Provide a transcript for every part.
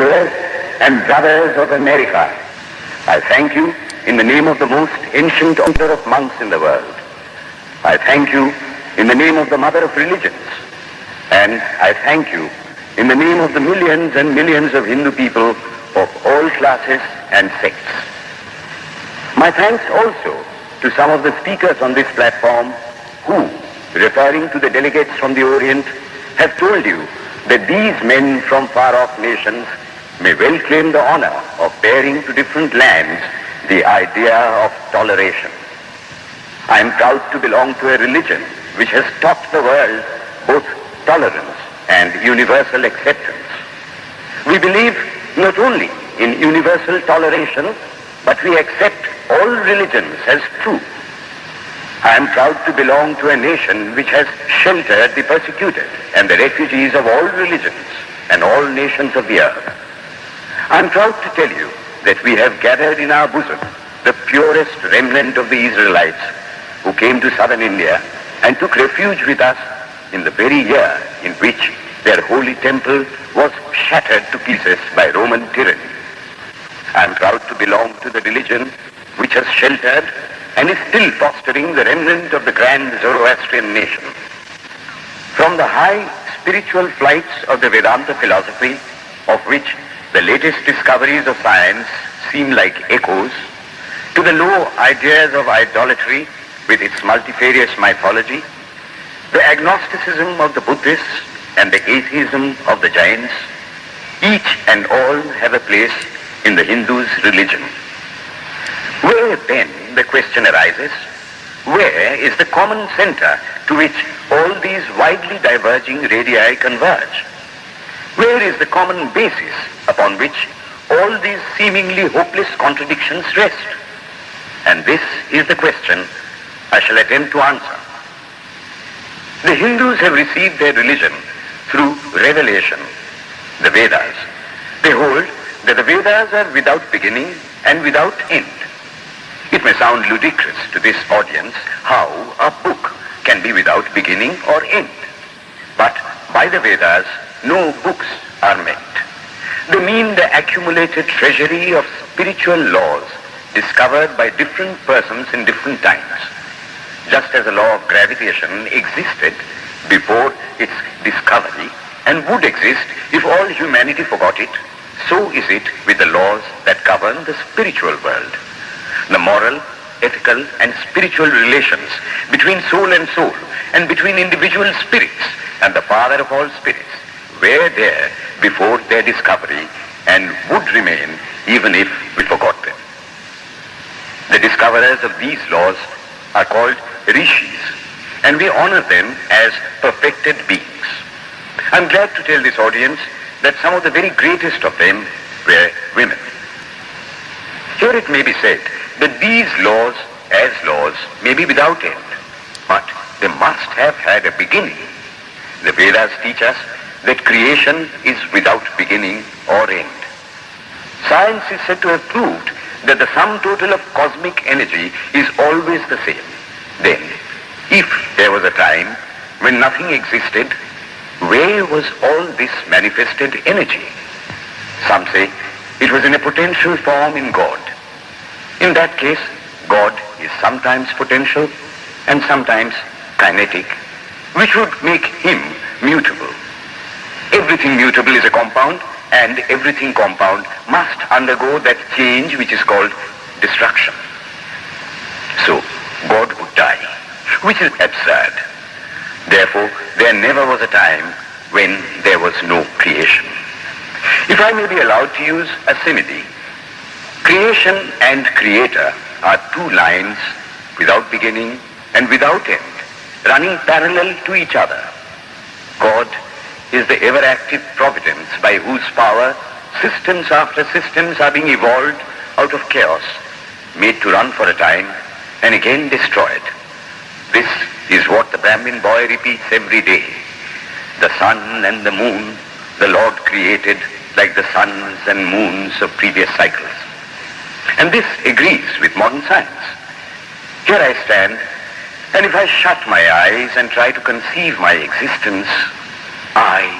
sisters and brothers of America, I thank you in the name of the most ancient order of monks in the world. I thank you in the name of the mother of religions. And I thank you in the name of the millions and millions of Hindu people of all classes and sects. My thanks also to some of the speakers on this platform who, referring to the delegates from the Orient, have told you that these men from far-off nations may well claim the honor of bearing to different lands the idea of toleration. I am proud to belong to a religion which has taught the world both tolerance and universal acceptance. We believe not only in universal toleration, but we accept all religions as true. I am proud to belong to a nation which has sheltered the persecuted and the refugees of all religions and all nations of the earth. I am proud to tell you that we have gathered in our bosom the purest remnant of the Israelites who came to southern India and took refuge with us in the very year in which their holy temple was shattered to pieces by Roman tyranny. I am proud to belong to the religion which has sheltered and is still fostering the remnant of the grand Zoroastrian nation. From the high spiritual flights of the Vedanta philosophy, of which the latest discoveries of science seem like echoes, to the low ideas of idolatry with its multifarious mythology, the agnosticism of the Buddhists and the atheism of the Jains, each and all have a place in the Hindu's religion. Where then, the question arises, where is the common center to which all these widely diverging radii converge? Where is the common basis upon which all these seemingly hopeless contradictions rest? And this is the question I shall attempt to answer. The Hindus have received their religion through revelation, the Vedas. They hold that the Vedas are without beginning and without end. It may sound ludicrous to this audience how a book can be without beginning or end. But by the Vedas, no books are meant. They mean the accumulated treasury of spiritual laws discovered by different persons in different times. Just as the law of gravitation existed before its discovery and would exist if all humanity forgot it, so is it with the laws that govern the spiritual world. The moral, ethical, and spiritual relations between soul and between individual spirits and the Father of all spirits were there before their discovery and would remain even if we forgot them. The discoverers of these laws are called rishis, and we honor them as perfected beings. I'm glad to tell this audience that some of the very greatest of them were women. Here it may be said that these laws, as laws, may be without end, but they must have had a beginning. The Vedas teach us that creation is without beginning or end. Science is said to have proved that the sum total of cosmic energy is always the same. Then, if there was a time when nothing existed, where was all this manifested energy? Some say it was in a potential form in God. In that case, God is sometimes potential and sometimes kinetic, which would make him mutable. Everything mutable is a compound, and everything compound must undergo that change which is called destruction. So, God would die, which is absurd. Therefore, there never was a time when there was no creation. If I may be allowed to use a simile, creation and creator are two lines without beginning and without end, running parallel to each other. God is the ever-active providence by whose power systems after systems are being evolved out of chaos, made to run for a time and again destroyed. This is what the Brahmin boy repeats every day. The sun and the moon the Lord created like the suns and moons of previous cycles. And this agrees with modern science. Here I stand, and if I shut my eyes and try to conceive my existence, I,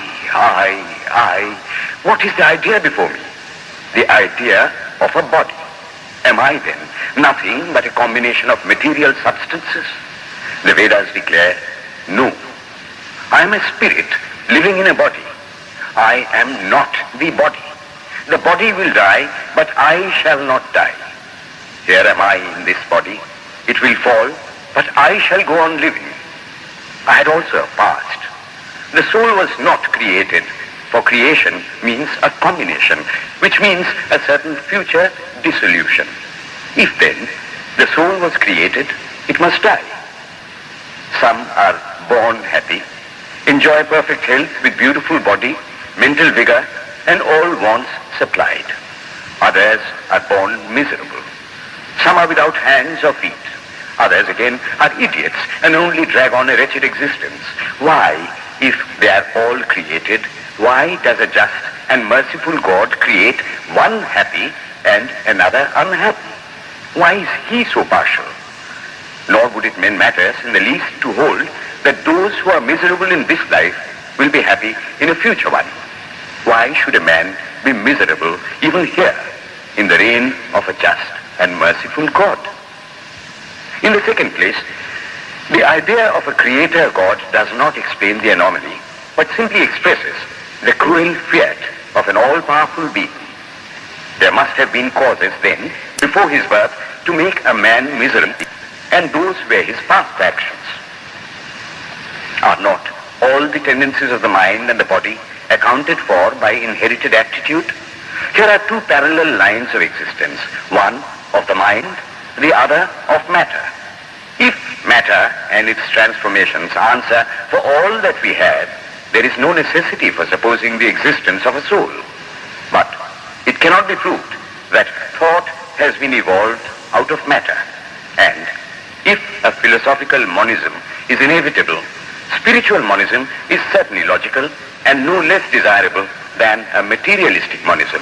What is the idea before me? The idea of a body. Am I then nothing but a combination of material substances? The Vedas declare, no. I am a spirit living in a body. I am not the body. The body will die, but I shall not die. Here am I in this body. It will fall, but I shall go on living. I had also a past. The soul was not created, for creation means a combination, which means a certain future dissolution. If then the soul was created, it must die. Some are born happy, enjoy perfect health with beautiful body, mental vigor, and all wants supplied. Others are born miserable. Some are without hands or feet. Others again are idiots and only drag on a wretched existence. Why, if they are all created, why does a just and merciful God create one happy and another unhappy? Why is he so partial? Nor would it matter in the least to hold that those who are miserable in this life will be happy in a future one. Why should a man be miserable even here in the reign of a just and merciful God? In the second place, the idea of a creator God does not explain the anomaly, but simply expresses the cruel fiat of an all-powerful being. There must have been causes then, before his birth, to make a man miserable, and those were his past actions. Are not all the tendencies of the mind and the body accounted for by inherited aptitude? Here are two parallel lines of existence, one of the mind, the other of matter. If matter and its transformations answer for all that we have, there is no necessity for supposing the existence of a soul. But it cannot be proved that thought has been evolved out of matter. And if a philosophical monism is inevitable, spiritual monism is certainly logical and no less desirable than a materialistic monism.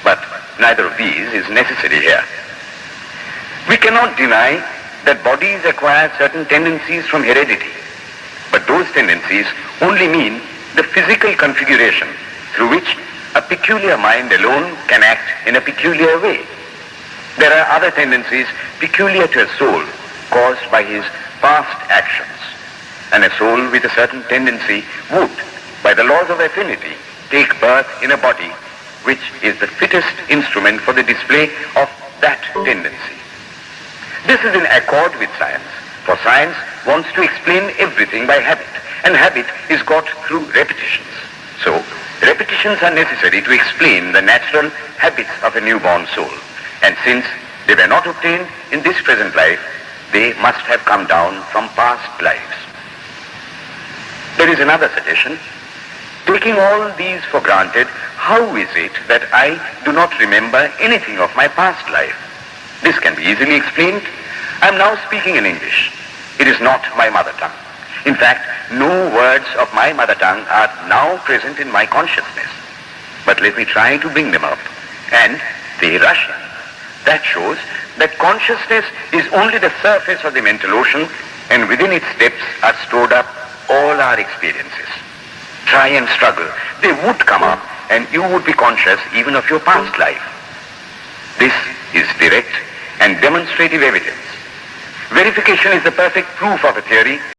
But neither of these is necessary here. We cannot deny that bodies acquire certain tendencies from heredity, but those tendencies only mean the physical configuration through which a peculiar mind alone can act in a peculiar way. There are other tendencies peculiar to a soul caused by his past actions, and a soul with a certain tendency would, by the laws of affinity, take birth in a body which is the fittest instrument for the display of that tendency. This is in accord with science, for science wants to explain everything by habit, and habit is got through repetitions. So, repetitions are necessary to explain the natural habits of a newborn soul, and since they were not obtained in this present life, they must have come down from past lives. There is another suggestion. Taking all these for granted, how is it that I do not remember anything of my past life? This can be easily explained. I am now speaking in English. It is not my mother tongue. In fact, no words of my mother tongue are now present in my consciousness. But let me try to bring them up. And they rush in. That shows that consciousness is only the surface of the mental ocean, and within its depths are stored up all our experiences. Try and struggle. They would come up, and you would be conscious even of your past life. This is direct and demonstrative evidence. Verification is the perfect proof of a theory